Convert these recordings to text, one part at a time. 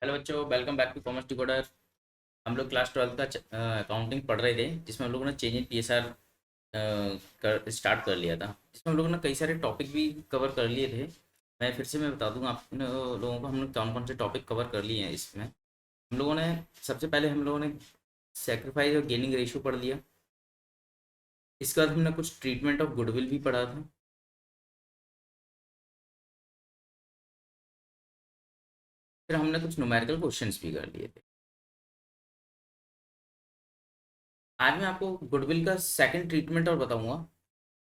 Hello बच्चों, welcome back to commerce decoder. हम लोग क्लास 12 का अकाउंटिंग पढ़ रहे थे, जिसमें हम लोगों ने चेंज इन पीएसआर कर स्टार्ट कर लिया था, जिसमें हम लोगों ने कई सारे टॉपिक भी कवर कर लिए थे। मैं फिर से बता दूंगा आप लोगों को हमने कौन कौन से टॉपिक कवर कर लिए हैं। इसमें हम लोगों ने सबसे पहले हम लोगों ने सेक्रीफाइस और गेनिंग रेशियो पढ़ लिया। इसके बाद हमने कुछ ट्रीटमेंट ऑफ गुडविल भी पढ़ा था। फिर हमने कुछ न्यूमेरिकल क्वेश्चंस भी कर लिए थे। आज मैं आपको गुडविल का सेकंड ट्रीटमेंट और बताऊंगा,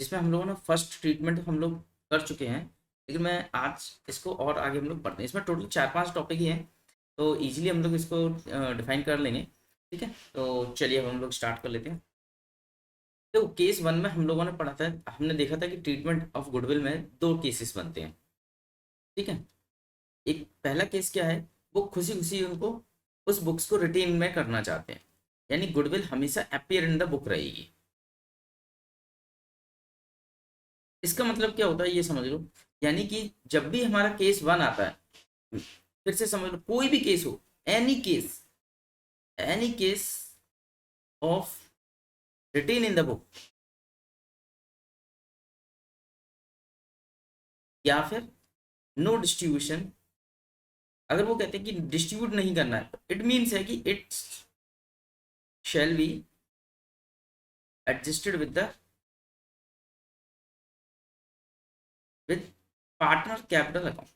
जिसमें हम लोगों ने फर्स्ट ट्रीटमेंट हम लोग कर चुके हैं। लेकिन मैं आज इसको और आगे हम लोग पढ़ते हैं। इसमें टोटल 4-5 टॉपिक ही हैं, तो इजीली हम लोग इसको डिफाइन कर लेंगे। ठीक है, तो चलिए अब हम लोग स्टार्ट कर लेते हैं। तो केस 1 में हम लोगों ने पढ़ा था, हमने देखा था कि ट्रीटमेंट ऑफ गुडविल में दो केसेस बनते हैं। ठीक है, एक पहला केस क्या है, वो खुशी खुशी उनको उस बुक्स को रिटेन में करना चाहते हैं, यानी गुडविल हमेशा अपियर इन द बुक रहेगी। इसका मतलब क्या होता है ये समझ लो। यानी कि जब भी हमारा केस 1 आता है, फिर से समझ लो, कोई भी केस हो, any case of written in the book, या फिर नो डिस्ट्रीब्यूशन। अगर वो कहते हैं कि डिस्ट्रीब्यूट नहीं करना है, इट मीन्स है कि it shall be adjusted with partner capital account.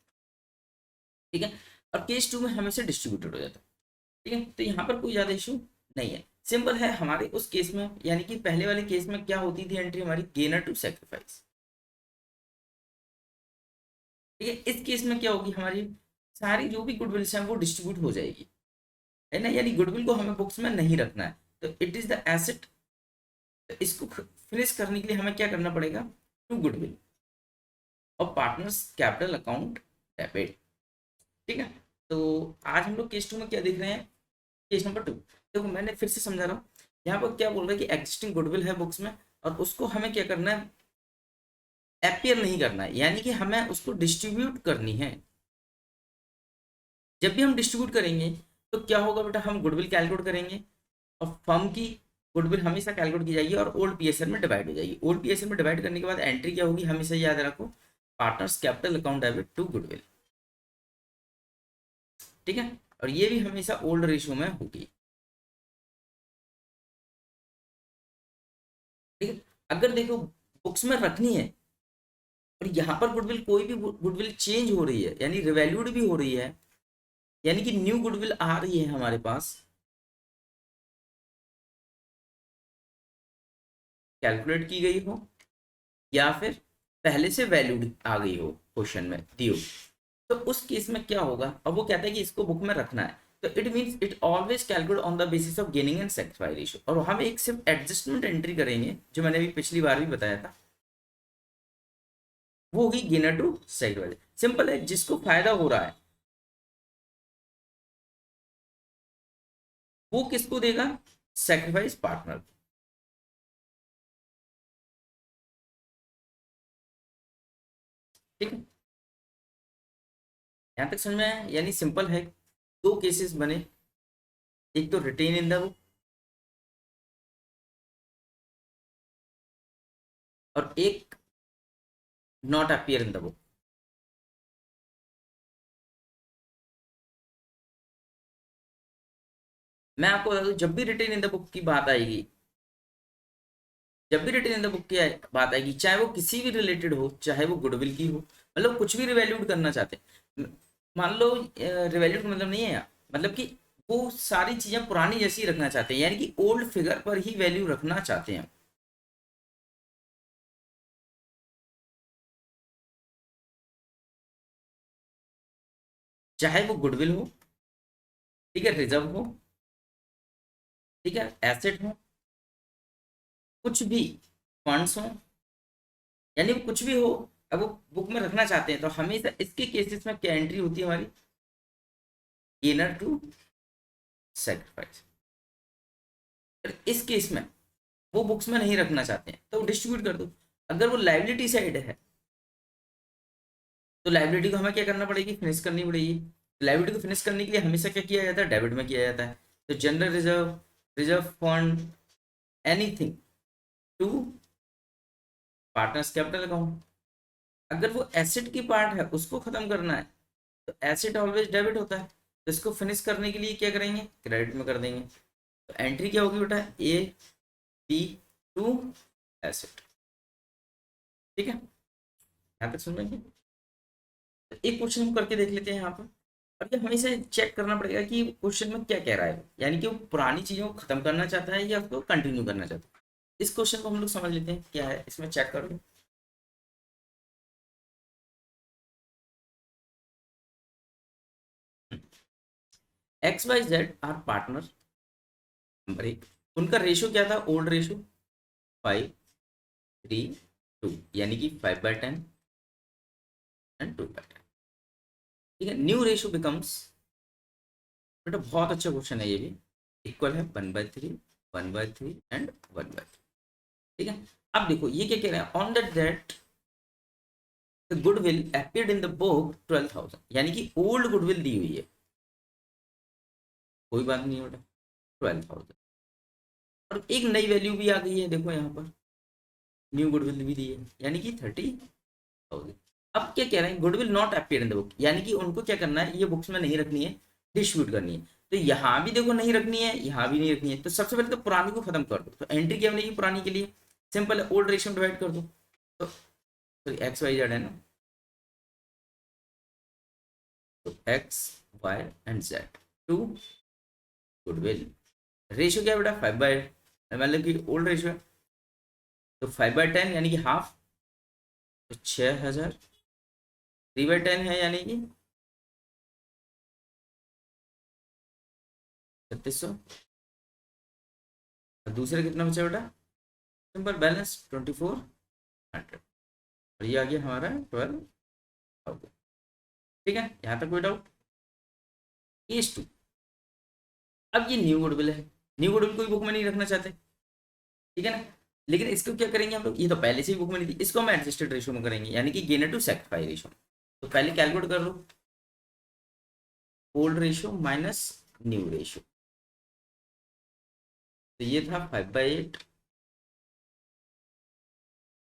ठीक है, और केस 2 में हमेशा डिस्ट्रीब्यूटेड हो जाता है। ठीक है, तो यहाँ पर कोई ज़्यादा इशू नहीं है, सिंपल है। हमारे उस केस में, यानी कि पहले वाले केस में क्या होती थी एंट्री हमारी, गेनर टू सेक्रीफाइस। ठीक है, इस केस में क्या होगी, हमारी सारी जो भी गुडविल्स हैं वो डिस्ट्रीब्यूट हो जाएगी, है ना। यानी गुडविल को हमें बुक्स में नहीं रखना है, तो इट इज द एसेट। तो इसको फिनिश करने के लिए हमें क्या करना पड़ेगा, टू गुडविल और पार्टनर्स कैपिटल अकाउंट डेबिट। ठीक है, तो आज हम लोग केस 2 में क्या देख रहे हैं, केस नंबर 2। देखो मैंने फिर से समझा रहा हूँ, यहाँ पर क्या बोल रहा है कि एग्जिस्टिंग गुडविल है बुक्स में, और उसको हमें क्या करना है, एपियर नहीं करना है, यानी कि हमें उसको डिस्ट्रीब्यूट करनी है। जब भी हम डिस्ट्रीब्यूट करेंगे तो क्या होगा बेटा, हम गुडविल कैलकुलेट करेंगे, और फर्म की गुडविल हमेशा कैलकुलेट की जाएगी और ओल्ड पीएसएल में डिवाइड हो जाएगी। ओल्ड पीएसएल में डिवाइड करने के बाद एंट्री क्या होगी, हमेशा याद रखो, partners capital account debit to goodwill. ठीक है, और ये भी हमेशा ओल्ड रेशियो में होगी। ठीक है, अगर देखो बुक्स में रखनी है और यहाँ पर गुडविल, कोई भी गुडविल चेंज हो रही है, यानी रिवैल्यूड भी हो रही है, यानी कि न्यू गुडविल आ रही है हमारे पास, कैलकुलेट की गई हो, या फिर पहले से वैल्यूड आ गई हो, क्वेश्चन में दी हो, तो उस केस में क्या होगा। अब वो कहता है कि इसको बुक में रखना है, तो it means it always calculate on the basis of gaining and sacrifice ratio, और हम एक सिर्फ एडजस्टमेंट एंट्री करेंगे, जो मैंने अभी पिछली बार भी बताया था, वो होगी गेनर टू सेक्रीफाइस। सिंपल है, जिसको फायदा हो रहा है वो किसको देगा, सेक्रीफाइस पार्टनर। ठीक है, यहां तक समझ में आया, यानी सिंपल है। दो केसेस बने, एक तो रिटेन इन द बुक, और एक not appear in the book. मैं आपको बता दूं, जब भी रिटेन इन द बुक की बात आएगी, जब भी रिटेन इन द बुक की बात आएगी, चाहे वो किसी भी रिलेटेड हो, चाहे वो गुडविल की हो, मतलब कुछ भी रिवैल्यूड करना चाहते हैं। मान लो रिवैल्यूड का मतलब नहीं है, मतलब कि वो सारी चीजें पुरानी जैसी रखना चाहते हैं, यानी कि ओल्ड फिगर पर ही वैल्यू रखना चाहते हैं। चाहे वो गुडविल हो, ठीक है, रिजर्व हो, ठीक है, एसेट हो, कुछ भी फंड्स हो, यानी वो कुछ भी हो, अब वो बुक में रखना चाहते हैं, तो हमेशा इसके केसेस में क्या एंट्री होती है हमारी, गेनर टू सेक्रीफाइस। इस केस में वो बुक्स में नहीं रखना चाहते हैं, तो डिस्ट्रीब्यूट कर दो। अगर वो लाइबिलिटी साइड है, तो लाइबिलिटी को हमें क्या करना पड़ेगी, फिनिश करनी पड़ेगी। लाइबिलिटी को फिनिश करने के लिए हमेशा क्या किया जाता है, डेबिट में किया जाता है। तो general reserve, reserve fund, anything to partners capital account. अगर वो एसेट की पार्ट है उसको खत्म करना है तो एसेट ऑलवेज डेबिट होता है, तो इसको फिनिश करने के लिए क्या करेंगे, क्रेडिट में कर देंगे। तो एंट्री क्या होगी बेटा, ए बी टू एसेट। ठीक है, यहाँ तक समझ में। तो एक क्वेश्चन हम करके देख लेते हैं यहाँ पर। अब ये हमें से चेक करना पड़ेगा कि क्वेश्चन में क्या कह रहा है, यानी कि वो पुरानी चीजों को खत्म करना चाहता है या उसको कंटिन्यू करना चाहता है। इस क्वेश्चन को हम लोग समझ लेते हैं क्या है इसमें, चेक करो। X Y Z are partner, number एक। उनका रेशियो क्या था, ओल्ड रेशियो 5:3:2, यानी कि 5/10 एंड 2/10। ठीक है, न्यू रेशियो बिकम्स, बेटा बहुत अच्छा क्वेश्चन है ये भी, इक्वल है 1/3, 1/3 एंड 1/3। ठीक है, अब देखो ये क्या कह रहे हैं, on that that the goodwill appeared in the book 12,000, यानी कि ओल्ड गुडविल दी हुई है, कोई बात नहीं है बेटा, 12,000। और एक नई वैल्यू भी आ गई है, देखो यहाँ पर न्यू गुडविल भी दी है, यानी कि 30,000। अब क्या कह रहे हैं, goodwill not appear in the book, यानी कि उनको क्या करना है, ये बुक्स में नहीं रखनी है, डिस्ट्रीब्यूट करनी है। तो यहाँ भी देखो नहीं रखनी है, यहाँ भी नहीं रखनी है, तो सबसे पहले तो पुरानी को खत्म कर दो। तो एंट्री क्या बनेगी पुरानी के लिए, सिंपल है, ओल्ड रेशियो डिवाइड कर दो। तो एक्स वाई जेड है ना, तो X Y and Z to goodwill. Ratio क्या है बेटा, 5/, मतलब कि ओल्ड रेशियो है, तो 5/10 यानी कि हाफ, तो 6,000। 3/10 है यानी कि 3600। और दूसरे कितना बचा बेटा, सिंपल बैलेंस 2400। और ये आ गया हमारा 12,000। ठीक है, यहाँ तक कोई डाउट, इज टू। अब ये न्यू गुडविल है, न्यू गुडविल कोई बुक में नहीं रखना चाहते, ठीक है ना। लेकिन इसको क्या करेंगे हम लोग, ये तो पहले से ही बुक में नहीं थी, इसको हम एडजस्टेड रेशियो में करेंगे, यानी कि गेनर टू सेक्रीफाई रेशियो। तो पहले कैलकुलेट कर लो, old ratio minus new ratio. तो ये था 5/8,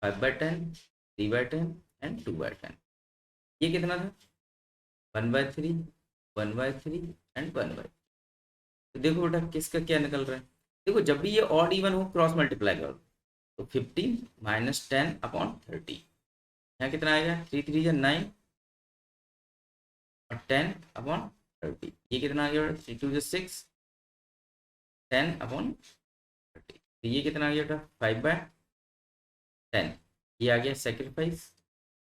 5/10, 3/10 एंड 2/10। ये कितना था, 1/3, 1/3 एंड 1/3। तो देखो बेटा किसका क्या निकल रहा है, देखो जब भी ये ऑड इवन हो क्रॉस मल्टीप्लाई करो, तो 15 माइनस 10/30, यहाँ कितना आएगा, 3×3 = 9 और 10/30, ये कितना आ गया बेटा, 3×2 = 6, 10/30। तो ये कितना आ गया बेटा, 5/10। ये आ गया सेक्रीफाइस,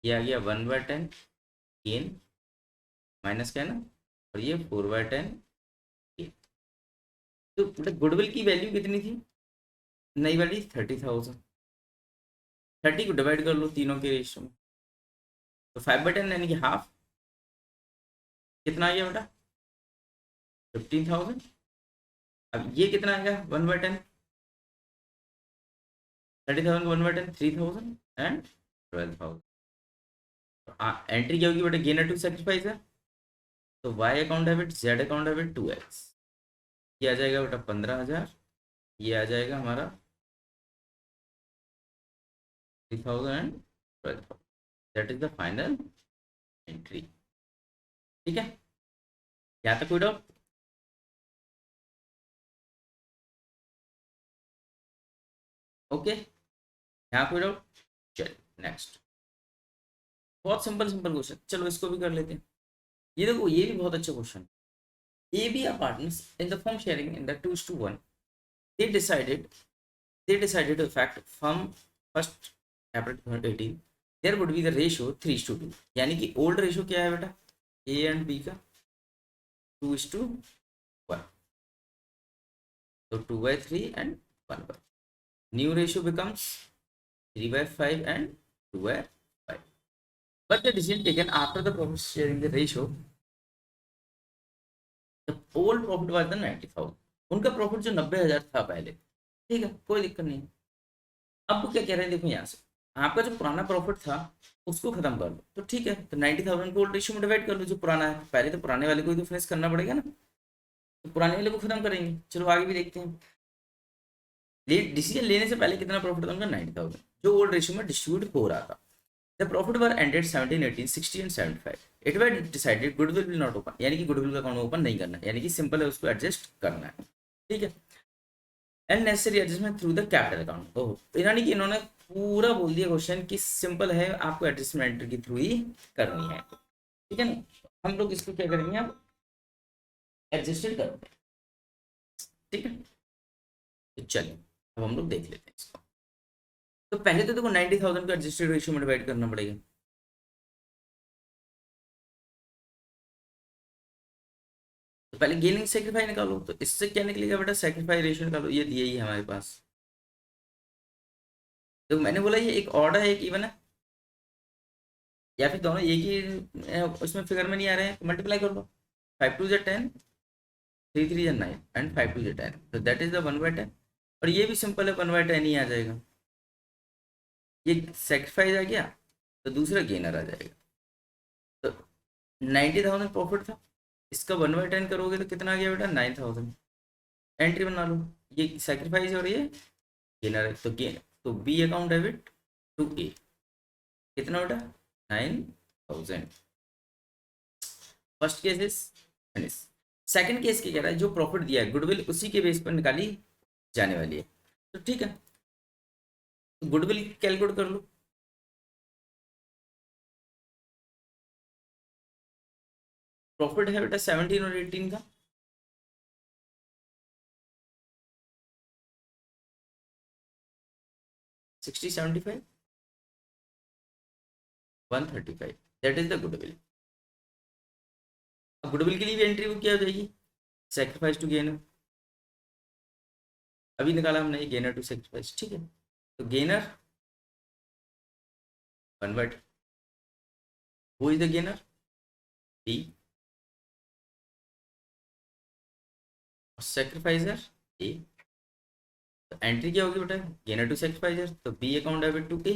ये आ गया 1/10 गेन, माइनस का है ना, और ये 4/10 गेन। तो बेटा गुडविल की वैल्यू कितनी थी, नई वाली 30,000। 30 को डिवाइड कर लो तीनों के रेशियो में, तो 5/10 यानी कि हाफ, कितना आ गया बेटा, 15,000। अब ये कितना आएगा, 1/10, 30,000 को 1/10, 3,000 एंड 12,000। एंट्री क्या होगी बेटा, गेनर टू सेक्रीफाइस है, तो Y account debit, Z account debit 2x। ये आ जाएगा बेटा 15,000, ये आ जाएगा हमारा 3,000 and 12,000। That is the final entry. ठीक है, यहाँ तक कोई डाउट। ओके, यहाँ कोई डाउट। चलिए नेक्स्ट, बहुत सिंपल सिंपल क्वेश्चन, चलो इसको भी कर लेते हैं। ये देखो ये भी बहुत अच्छा question, A B are partners in the firm sharing in the 2:1। they decided they decided to effect from 1st April 2018 there would be the ratio 3:2, यानी कि ओल्ड रेशियो क्या है बेटा, ए एंड बी का 2:1, तो 2/3 and 1/, new ratio becomes 3/5 and 2/5। but the decision taken after the profit sharing the ratio, the whole profit was the 90,000। उनका profit जो 90,000 था पहले, ठीक है कोई दिक्कत नहीं। अब वो क्या कह रहे हैं देखो यहाँ से, आपका जो पुराना प्रॉफिट था उसको खत्म कर लो, तो ठीक है, तो 90,000 को ओल्ड रेशियो में डिवाइड कर लो जो पुराना है, पहले तो पुराने वाले को ही तो फिनिश करना पड़ेगा ना, तो पुराने वाले को खत्म करेंगे। चलो आगे भी देखते हैं। डिसीजन लेने से पहले कितना प्रॉफिट था उनका? 90,000, जो ओल्ड रेशियो में डिस्ट्रीब्यूट हो रहा था। The profit were ended 17, 18, 60 and 75। It were decided goodwill will not open, यानी कि गुडविल का अकाउंट ओपन नहीं करना है, यानी कि सिंपल है, उसको एडजस्ट करना है, ठीक है। And necessary adjustment through the capital account. Oh, यानी कि इन्होंने पूरा बोल दिया क्वेश्चन कि सिंपल है, आपको एडजस्टमेंट के थ्रू ही करनी है, ठीक है ना। हम लोग इसको क्या करेंगे अब? एडजस्टेड करते हैं, ठीक है। तो चलिए अब हम लोग देख लेते हैं इसको। तो पहले तो देखो 90,000 को एडजस्टेड रेशियो में डिवाइड करना पड़ेगा। तो पहले गेनिंग सेक्रीफाई निकालो, तो इससे क्या निकलेगा बेटा? सेक्रीफाई रेशियो निकालो, ये दिया ही है हमारे पास। तो मैंने बोला ये एक ऑड है एक इवन है, या फिर दोनों एक ही उसमें फिगर में नहीं आ रहे हैं, तो मल्टीप्लाई कर लो। 5 2 10, 3 3 9 एंड 5 2 10, तो दैट इज द 1/10। और ये भी सिंपल है, 1/10 ही आ जाएगा। ये सेक्रीफाइस आ गया, तो दूसरा गेनर आ जाएगा। तो 90,000 प्रॉफिट था, इसका 1/10 करोगे तो कितना आ गया बेटा? 9,000। एंट्री बना लो, ये सेक्रीफाइस और ये गेनर है, तो गेन, तो बी अकाउंट डेबिट टू ए, कितना बेटा? 9,000। First case is finish. Second case क्या कह रहा है? जो प्रॉफिट दिया है गुडविल उसी के बेस पर निकाली जाने वाली है, तो ठीक है, तो गुडविल कैलकुलेट कर लो। प्रॉफिट है बेटा 17 और 18 का, 60 75 135, दैट इज द गुडविल। अब गुडविल के लिए भी एंट्री बुक क्या हो जाएगी? सेक्रीफाइस टू गेनर, अभी निकाला हमने, गेनर टू सेक्रीफाइस, ठीक है। तो gainer 1/, who is the gainer? B. Sacrificer A. तो एंट्री क्या होगी बेटा? गेनर टू सेक्रीफाइजर, तो B account debit to A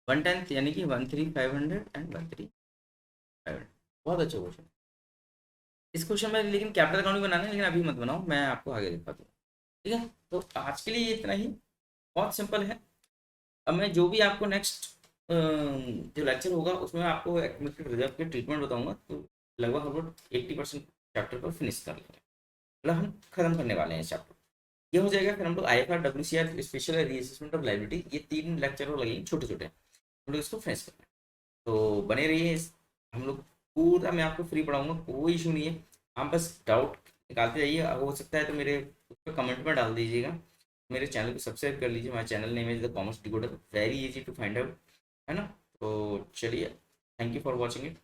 1/10, यानी कि 13,500 एंड 13,500। बहुत अच्छा क्वेश्चन। इस क्वेश्चन में लेकिन कैपिटल अकाउंट भी बनाना है, लेकिन अभी मत बनाओ, मैं आपको आगे दिखाता हूँ, ठीक है। तो आज के लिए ये इतना ही, बहुत सिंपल है। अब मैं जो भी आपको नेक्स्ट जो लेक्चर होगा उसमें आपको एक्मेटिव रिजर्व के ट्रीटमेंट बताऊंगा, तो लगभग हम लोग 80% चैप्टर को फिनिश कर लेंगे, मतलब हम खत्म करने वाले हैं इस चैप्टर। ये हो जाएगा, फिर हम लोग IFR WCR special reassessment of liability, ये 3 लेक्चर और लगेंगे छोटे छोटे, हम लोग इसको फिनिश करेंगे। तो बने रहिए हम लोग पूरा मैं आपको फ्री पढ़ाऊंगा, कोई इशू नहीं है। आप बस डाउट निकालते जाइए, हो सकता है तो मेरे उस पर कमेंट में डाल दीजिएगा। मेरे चैनल को सब्सक्राइब कर लीजिए, हमारे channel name is the commerce decoder, very easy to find out, है ना। तो चलिए, thank you for watching it.